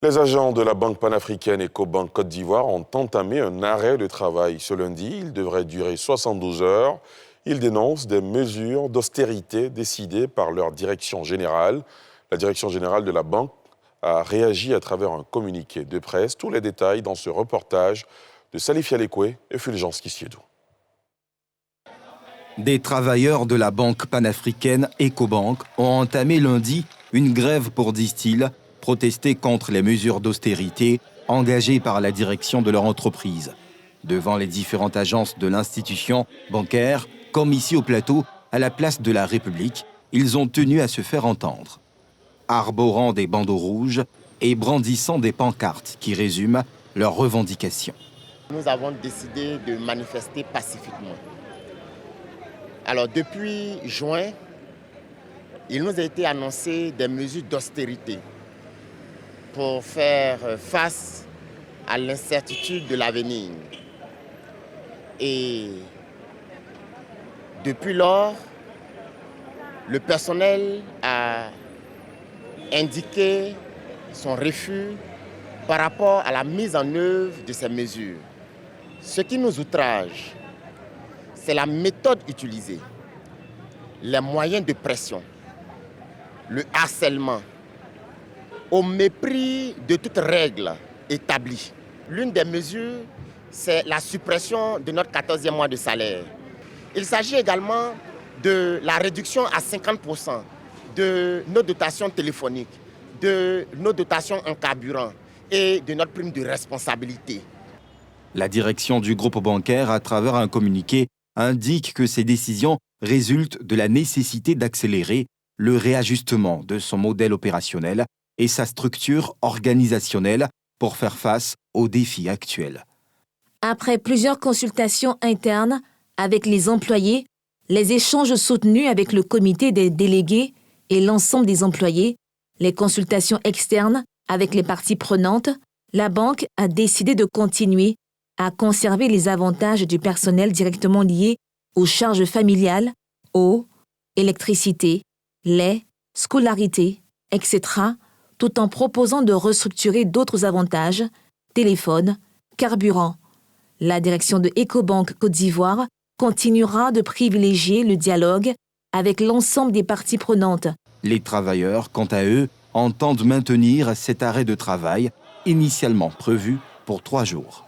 Les agents de la Banque panafricaine Ecobank Côte d'Ivoire ont entamé un arrêt de travail. Ce lundi, il devrait durer 72 heures. Ils dénoncent des mesures d'austérité décidées par leur direction générale. La direction générale de la banque a réagi à travers un communiqué de presse. Tous les détails dans ce reportage de Salif Yalekwe et Fulgence Kissiedou. Des travailleurs de la banque panafricaine Ecobank ont entamé lundi une grève pour, disent-ils, protester contre les mesures d'austérité engagées par la direction de leur entreprise. Devant les différentes agences de l'institution bancaire, comme ici au plateau, à la place de la République, ils ont tenu à se faire entendre. Arborant des bandeaux rouges et brandissant des pancartes qui résument leurs revendications. Nous avons décidé de manifester pacifiquement. Alors depuis juin, il nous a été annoncé des mesures d'austérité pour faire face à l'incertitude de l'avenir. Et depuis lors, le personnel a indiqué son refus par rapport à la mise en œuvre de ces mesures. Ce qui nous outrage, c'est la méthode utilisée, les moyens de pression, le harcèlement, au mépris de toute règle établie. L'une des mesures, c'est la suppression de notre 14e mois de salaire. Il s'agit également de la réduction à 50% de nos dotations téléphoniques, de nos dotations en carburant et de notre prime de responsabilité. La direction du groupe bancaire, à travers un communiqué, indique que ces décisions résultent de la nécessité d'accélérer le réajustement de son modèle opérationnel et sa structure organisationnelle pour faire face aux défis actuels. Après plusieurs consultations internes avec les employés, les échanges soutenus avec le comité des délégués et l'ensemble des employés, les consultations externes avec les parties prenantes, la banque a décidé de continuer à conserver les avantages du personnel directement liés aux charges familiales, eau, électricité, lait, scolarité, etc., tout en proposant de restructurer d'autres avantages, téléphone, carburant. La direction de Ecobank Côte d'Ivoire continuera de privilégier le dialogue avec l'ensemble des parties prenantes. Les travailleurs, quant à eux, entendent maintenir cet arrêt de travail initialement prévu pour 3 jours.